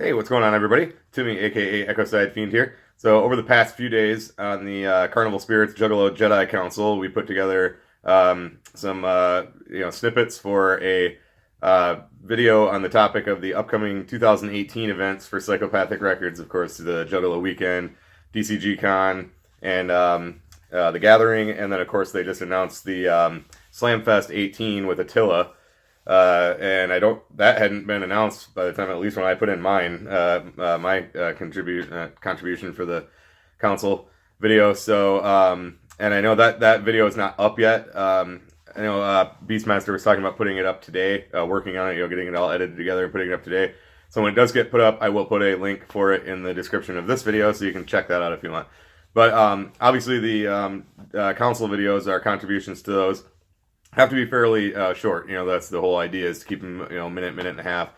Hey, what's going on, everybody? Timmy, aka Echo Side Fiend here. So, over the past few days on the Carnival Spirits Juggalo Jedi Council, we put together some snippets for a video on the topic of the upcoming 2018 events for Psychopathic Records. Of course, the Juggalo Weekend, DCG Con, and the Gathering, and then of course they just announced the Slamfest 18 with Attila. And that hadn't been announced by the time, at least when I put in mine, my contribution for the council video. So, and I know that video is not up yet. I know Beastmaster was talking about putting it up today, working on it, getting it all edited together and putting it up today. So when it does get put up, I will put a link for it in the description of this video, so you can check that out if you want. But obviously the council videos, our contributions to those, have to be fairly short. That's the whole idea, is to keep them, minute and a half.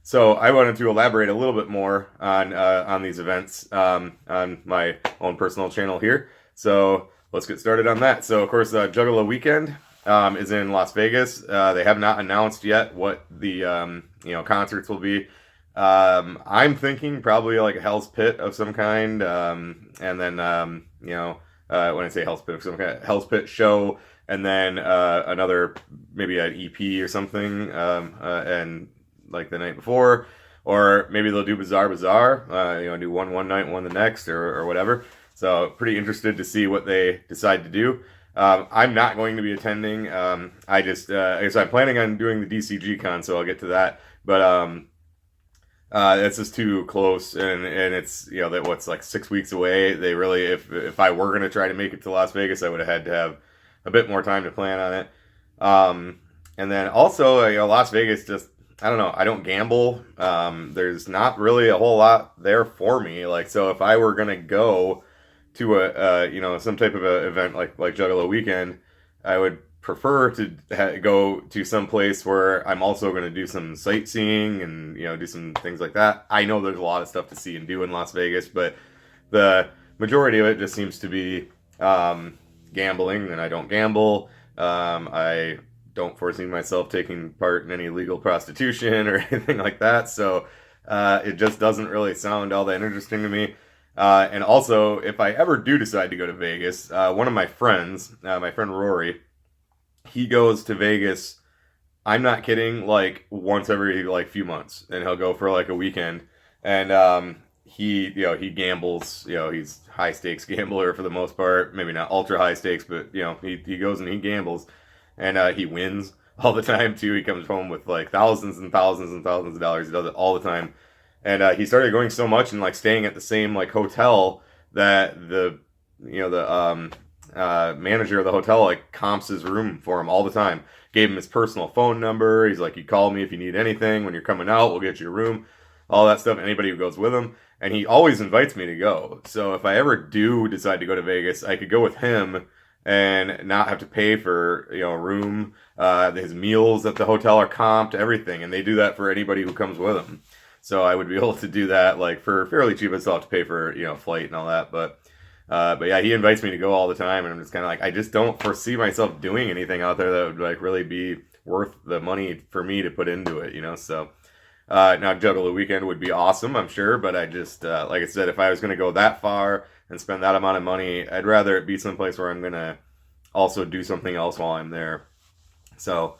So I wanted to elaborate a little bit more on these events on my own personal channel here. So let's get started on that. So of course, Juggalo Weekend is in Las Vegas. They have not announced yet what the concerts will be. I'm thinking probably like a Hell's Pit of some kind, and then when I say Hell's Pit of some kind, Hell's Pit show. And then another, maybe an EP or something, and like the night before, or maybe they'll do Bazaar, do one night, one the next, or whatever. So pretty interested to see what they decide to do. I'm not going to be attending. I guess I'm planning on doing the DCG Con, so I'll get to that. But it's just too close, and it's that what's like 6 weeks away. They really, if I were gonna try to make it to Las Vegas, I would have had to have a bit more time to plan on it. And then also, Las Vegas, just, I don't know, I don't gamble. There's not really a whole lot there for me. So if I were going to go to some type of a event like Juggalo Weekend, I would prefer to go to some place where I'm also going to do some sightseeing and, do some things like that. I know there's a lot of stuff to see and do in Las Vegas, but the majority of it just seems to be, gambling, and I don't gamble. I don't foresee myself taking part in any illegal prostitution or anything like that, so it just doesn't really sound all that interesting to me. And also, if I ever do decide to go to Vegas, one of my friends, my friend Rory, he goes to Vegas, I'm not kidding, like once every few months, and he'll go for like a weekend, and he gambles. He's high stakes gambler for the most part. Maybe not ultra high stakes, but he goes and he gambles, and he wins all the time too. He comes home with like thousands and thousands and thousands of dollars. He does it all the time, and he started going so much and like staying at the same like hotel that the manager of the hotel like comps his room for him all the time. Gave him his personal phone number. He's like, you call me if you need anything. When you're coming out, we'll get you a room. All that stuff. Anybody who goes with him. And he always invites me to go. So if I ever do decide to go to Vegas, I could go with him and not have to pay for, a room. His meals at the hotel are comped, everything. And they do that for anybody who comes with him. So I would be able to do that like for fairly cheap. I still have to pay for, flight and all that. But yeah, he invites me to go all the time. And I'm just kind of like, I just don't foresee myself doing anything out there that would like really be worth the money for me to put into it, so... now Juggalo Weekend would be awesome, I'm sure, but I just, like I said, if I was going to go that far and spend that amount of money, I'd rather it be someplace where I'm going to also do something else while I'm there. So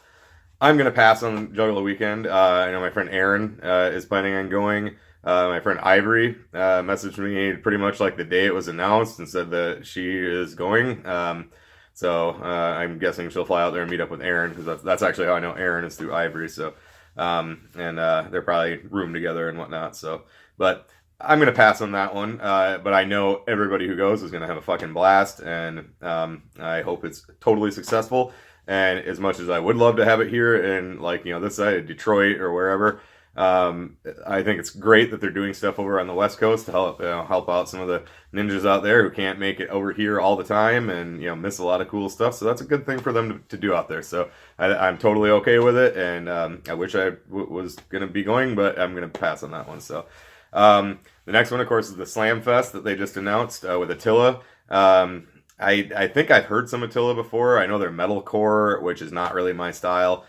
I'm going to pass on Juggalo Weekend. I know my friend Aaron is planning on going. My friend Ivory messaged me pretty much like the day it was announced and said that she is going. So I'm guessing she'll fly out there and meet up with Aaron, because that's actually how I know Aaron, is through Ivory. So they're probably room together and whatnot. So, but I'm going to pass on that one. But I know everybody who goes is going to have a fucking blast, and I hope it's totally successful. And as much as I would love to have it here in this side of Detroit or wherever, I think it's great that they're doing stuff over on the West Coast to help out some of the ninjas out there who can't make it over here all the time, and miss a lot of cool stuff. So that's a good thing for them to do out there. So I'm totally okay with it, and I wish I was gonna be going, but I'm gonna pass on that one. So the next one, of course, is the Slam Fest that they just announced with Attila. I think I've heard some Attila before. I know they're metalcore, which is not really my style.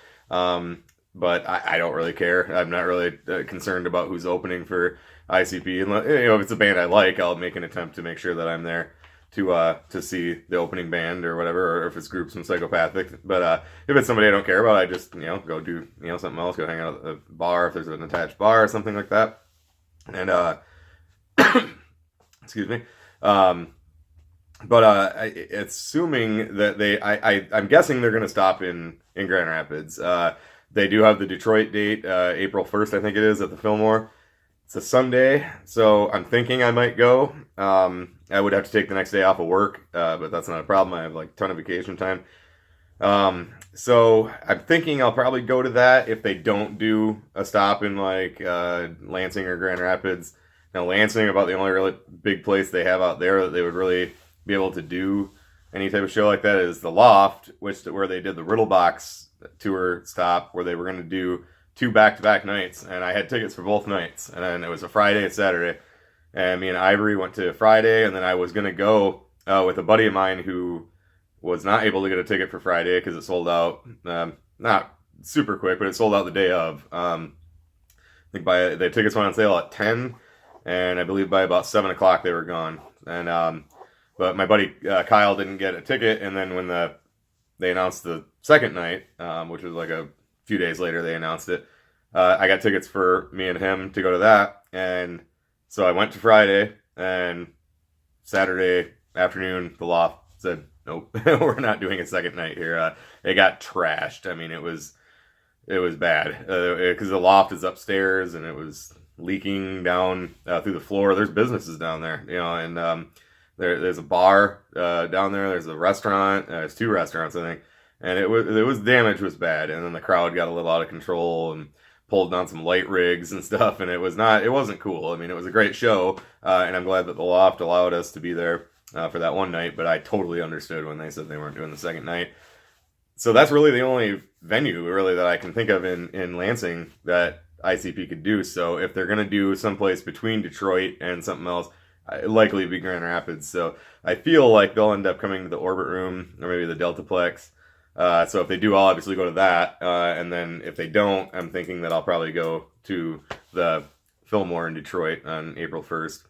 but I don't really care. I'm not really concerned about who's opening for ICP. And if it's a band I like, I'll make an attempt to make sure that I'm there to see the opening band or whatever, or if it's groups from Psychopathic. But if it's somebody I don't care about, I just go do something else, go hang out at a bar if there's an attached bar or something like that. And excuse me. But assuming that I'm guessing they're going to stop in Grand Rapids. They do have the Detroit date, April 1st, I think it is, at the Fillmore. It's a Sunday, so I'm thinking I might go. I would have to take the next day off of work, but that's not a problem. I have like a ton of vacation time. So I'm thinking I'll probably go to that if they don't do a stop in like Lansing or Grand Rapids. Now Lansing, about the only really big place they have out there that they would really be able to do any type of show like that is the Loft, where they did the Riddlebox tour stop, where they were going to do 2 back-to-back nights, and I had tickets for both nights, and then it was a Friday and Saturday, and me and Ivory went to Friday, and then I was going to go with a buddy of mine who was not able to get a ticket for Friday because it sold out, not super quick, but it sold out the day of. I think the tickets went on sale at 10, and I believe by about 7 o'clock they were gone. And but my buddy Kyle didn't get a ticket, and then when they announced the second night, which was like a few days later, they announced it. I got tickets for me and him to go to that, and so I went to Friday, and Saturday afternoon, the Loft said, nope, we're not doing a second night here. It got trashed. I mean, it was bad because the Loft is upstairs, and it was leaking down through the floor. There's businesses down there, and there's a bar down there. There's a restaurant. There's 2 restaurants, I think. And it was damage was bad, and then the crowd got a little out of control and pulled down some light rigs and stuff, and it wasn't cool. I mean, it was a great show, and I'm glad that the Loft allowed us to be there for that one night, but I totally understood when they said they weren't doing the second night. So that's really the only venue really that I can think of in Lansing that ICP could do. So if they're going to do someplace between Detroit and something else, it'd likely be Grand Rapids. So I feel like they'll end up coming to the Orbit Room or maybe the Deltaplex. So if they do, I'll obviously go to that. And then if they don't, I'm thinking that I'll probably go to the Fillmore in Detroit on April 1st.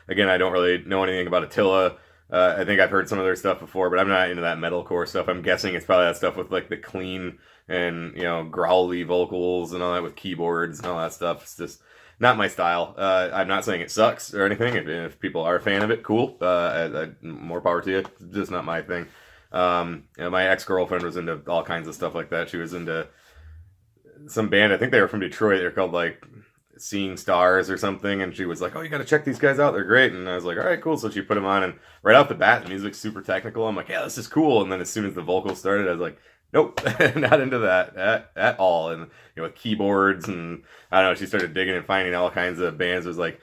Again, I don't really know anything about Attila. I think I've heard some of their stuff before, but I'm not into that metalcore stuff. I'm guessing it's probably that stuff with like the clean and, growly vocals and all that with keyboards and all that stuff. It's just not my style. I'm not saying it sucks or anything. If people are a fan of it, cool. More power to you. It's just not my thing. My ex-girlfriend was into all kinds of stuff like that. She was into some band, I think they were from Detroit. They're called like Seeing Stars or something, and she was like, oh, you gotta check these guys out, they're great. And I was like, all right, cool. So she put them on, and right off the bat the music's super technical. I'm like, yeah, this is cool. And then as soon as the vocals started, I was like, nope, not into that at all. And with keyboards, and I don't know, she started digging and finding all kinds of bands. It was like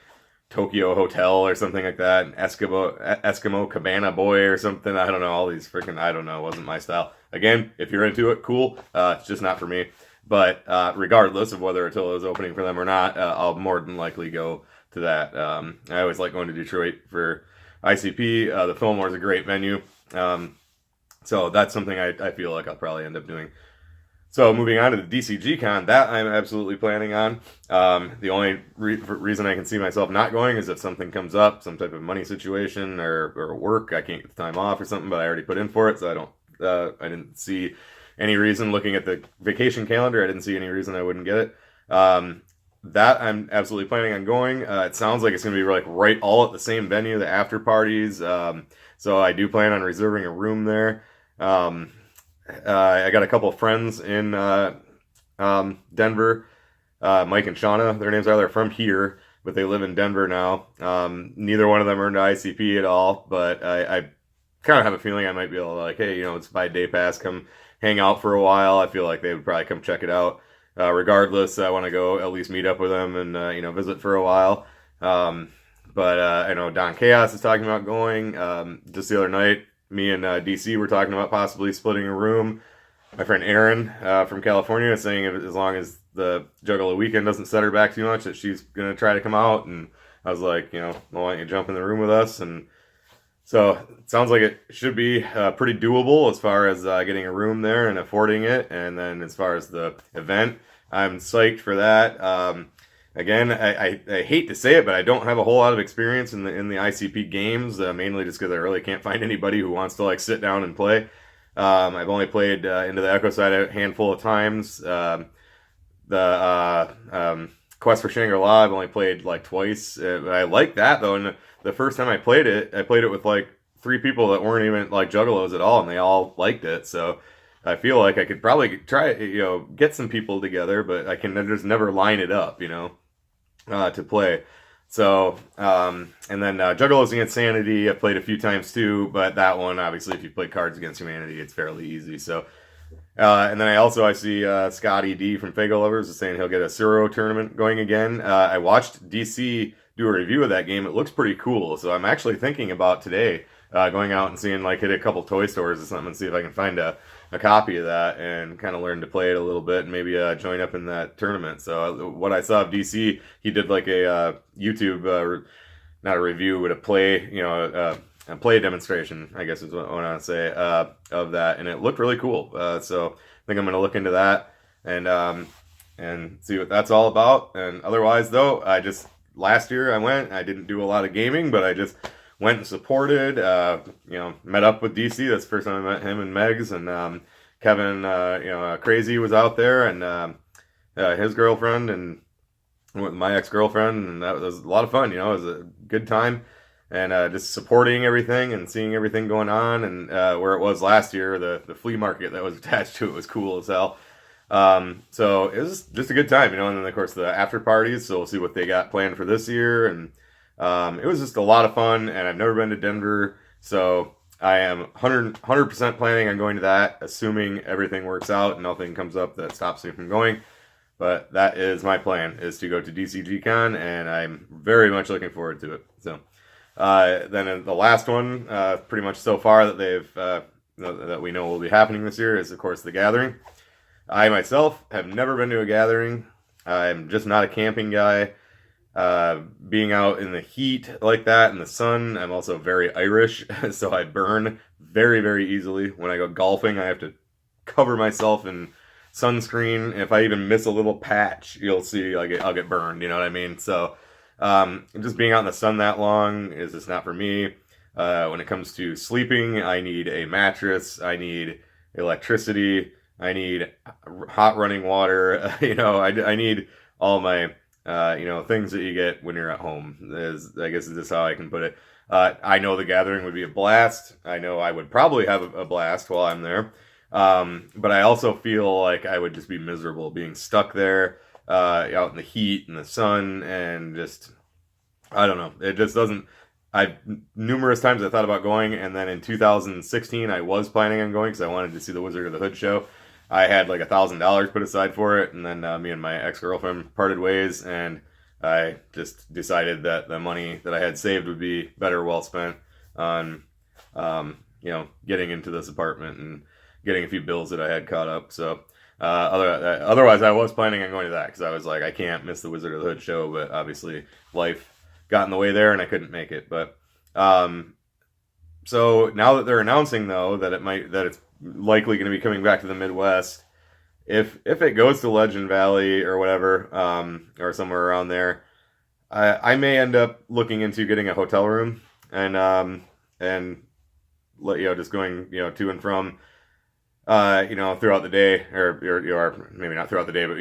Tokyo Hotel or something like that, and Eskimo Cabana Boy or something. I don't know, all these freaking, I don't know, it wasn't my style. Again, if you're into it, cool. It's just not for me. But regardless of whether Attila is opening for them or not, I'll more than likely go to that. I always like going to Detroit for ICP. The Fillmore is a great venue. So that's something I feel like I'll probably end up doing. So moving on to the DCG Con, that I'm absolutely planning on. The only reason I can see myself not going is if something comes up, some type of money situation or work, I can't get the time off or something, but I already put in for it, so I didn't see any reason. Looking at the vacation calendar, I didn't see any reason I wouldn't get it. That I'm absolutely planning on going. It sounds like it's going to be like right all at the same venue, the after parties. So I do plan on reserving a room there. I got a couple of friends in Denver, Mike and Shauna, their names are. They're from here, but they live in Denver now. Neither one of them are into ICP at all, but I kind of have a feeling I might be able to, like, hey, it's by day pass, come hang out for a while. I feel like they would probably come check it out. Regardless, I want to go at least meet up with them and visit for a while. But I know Don Chaos is talking about going. Just the other night, me and DC were talking about possibly splitting a room. My friend Erin from California is saying as long as the Juggalo weekend doesn't set her back too much, that she's going to try to come out. And I was like, why don't you jump in the room with us? And So it sounds like it should be pretty doable as far as getting a room there and affording it. And then as far as the event, I'm psyched for that. Again, I hate to say it, but I don't have a whole lot of experience in the ICP games, mainly just because I really can't find anybody who wants to like sit down and play. I've only played Into the Echo Side a handful of times. The Quest for Shangri-La, I've only played like twice. I like that though, and the first time I played it with like 3 people that weren't even like juggalos at all, and they all liked it. So I feel like I could probably try, get some people together, but I can just never line it up, to play. So, and then Juggalos Against Sanity, I've played a few times too, but that one, obviously, if you play Cards Against Humanity, it's fairly easy. So, and then I see Scotty D from Fago Lovers is saying he'll get a Suro tournament going again. I watched DC do a review of that game. It looks pretty cool. So I'm actually thinking about today going out and seeing, like, hit a couple toy stores or something and see if I can find a copy of that and kind of learn to play it a little bit and maybe join up in that tournament. So what I saw of DC, he did like a YouTube, not a review, but a play demonstration, I guess is what I want to say, of that, and it looked really cool. So I think I'm going to look into that and see what that's all about. And otherwise, though, last year I didn't do a lot of gaming, but I just went and supported, met up with DC. That's the first time I met him and Megs, and Kevin, Crazy was out there, and his girlfriend, and with my ex-girlfriend, and that was a lot of fun. It was a good time, and just supporting everything and seeing everything going on, and where it was last year, the flea market that was attached to it was cool as hell. So it was just a good time, and then of course the after parties, so we'll see what they got planned for this year, and it was just a lot of fun, and I've never been to Denver, so I am 100% planning on going to that, assuming everything works out and nothing comes up that stops me from going. But that is my plan, is to go to DCG-Con, and I'm very much looking forward to it. So then the last one, pretty much so far that that we know will be happening this year, is of course the Gathering. I myself have never been to a Gathering. I'm just not a camping guy. Being out in the heat like that in the sun, I'm also very Irish, so I burn very, very easily. When I go golfing, I have to cover myself in sunscreen. If I even miss a little patch, you'll see I'll get burned, you know what I mean? So just being out in the sun that long is just not for me. When it comes to sleeping, I need a mattress, I need electricity, I need hot running water, I need all my things that you get when you're at home, I guess is just how I can put it. I know the Gathering would be a blast. I know I would probably have a blast while I'm there. But I also feel like I would just be miserable being stuck there, out in the heat and the sun, and just, I don't know. It just doesn't, numerous times I thought about going, and then in 2016 I was planning on going because I wanted to see the Wizard of the Hood show. I had like $1,000 put aside for it, and then me and my ex-girlfriend parted ways, and I just decided that the money that I had saved would be better well spent on, getting into this apartment and getting a few bills that I had caught up. So otherwise, I was planning on going to that because I was like, I can't miss the Wizard of the Hood show, but obviously life got in the way there, and I couldn't make it. But so now that they're announcing though that it's likely going to be coming back to the Midwest, if it goes to Legend Valley or whatever, or somewhere around there, I may end up looking into getting a hotel room and just going to and from throughout the day, or maybe not throughout the day, but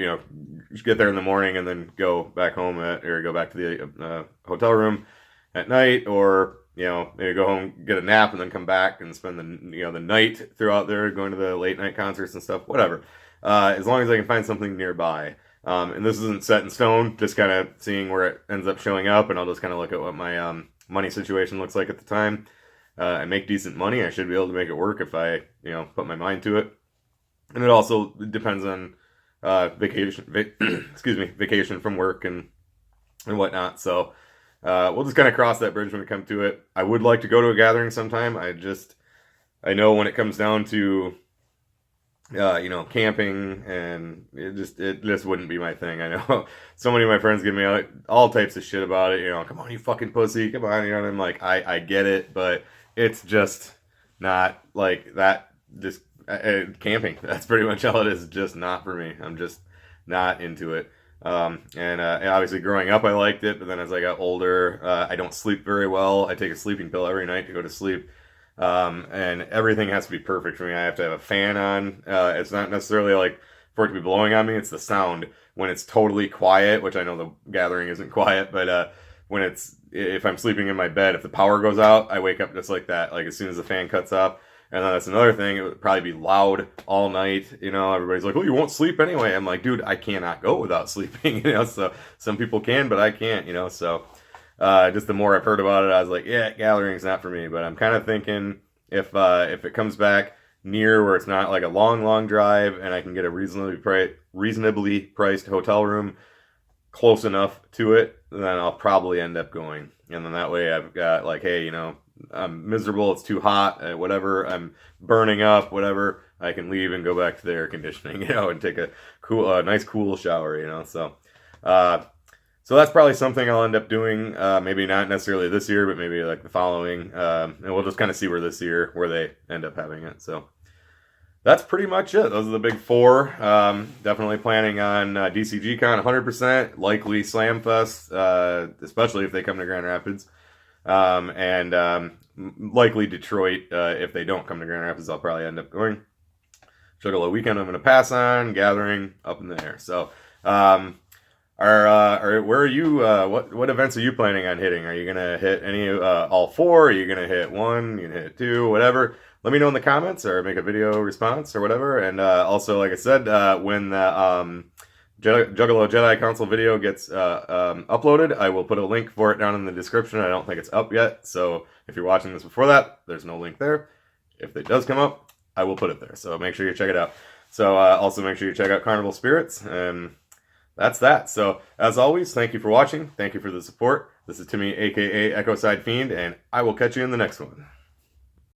just get there in the morning and then go back home or go back to the hotel room at night, or maybe go home, get a nap, and then come back and spend the night throughout there, going to the late night concerts and stuff, whatever. As long as I can find something nearby. And this isn't set in stone, just kind of seeing where it ends up showing up, and I'll just kind of look at what my money situation looks like at the time. I make decent money. I should be able to make it work if I, put my mind to it. And it also depends on vacation from work and whatnot. So we'll just kind of cross that bridge when we come to it. I would like to go to a Gathering sometime. I know when it comes down to camping, and it just wouldn't be my thing. I know so many of my friends give me all types of shit about it. Come on, you fucking pussy, come on. And I'm like, I get it, but it's just not like that. Just camping. That's pretty much all it is. Just not for me. I'm just not into it. And obviously growing up I liked it, but then as I got older, I don't sleep very well. I take a sleeping pill every night to go to sleep. And everything has to be perfect for me. I have to have a fan on. It's not necessarily like for it to be blowing on me. It's the sound when it's totally quiet, which I know the gathering isn't quiet, but if I'm sleeping in my bed, if the power goes out, I wake up just like that, like as soon as the fan cuts off. And then that's another thing. It would probably be loud all night. Everybody's like, "Oh, you won't sleep anyway." I'm like, dude, I cannot go without sleeping. So some people can, but I can't. So just the more I've heard about it, I was like, yeah, gathering's not for me. But I'm kind of thinking if it comes back near where it's not like a long drive and I can get a reasonably priced hotel room close enough to it, then I'll probably end up going. And then that way I've got like, hey, I'm miserable, it's too hot, whatever, I'm burning up, whatever, I can leave and go back to the air conditioning, and take a nice cool shower, so that's probably something I'll end up doing, maybe not necessarily this year, but maybe like the following, and we'll just kind of see where they end up having it. So that's pretty much it. Those are the big four. Definitely planning on DCG Con 100%, likely Slam Fest, especially if they come to Grand Rapids. And likely Detroit. If they don't come to Grand Rapids, I'll probably end up going. Juggalo Weekend I'm going to pass on. Gathering up in the air. So, where are you? What events are you planning on hitting? Are you going to hit any all four? Are you going to hit one? You going to hit two? Whatever. Let me know in the comments or make a video response or whatever. And also, like I said, when the Juggalo Jedi Council video gets uploaded, I will put a link for it down in the description. I don't think it's up yet, so if you're watching this before that, there's no link there. If it does come up, I will put it there, so make sure you check it out. So also make sure you check out Carnival Spirits, and that's that. So as always, thank you for watching. Thank you for the support. This is Timmy, aka Echo Side Fiend, and I will catch you in the next one.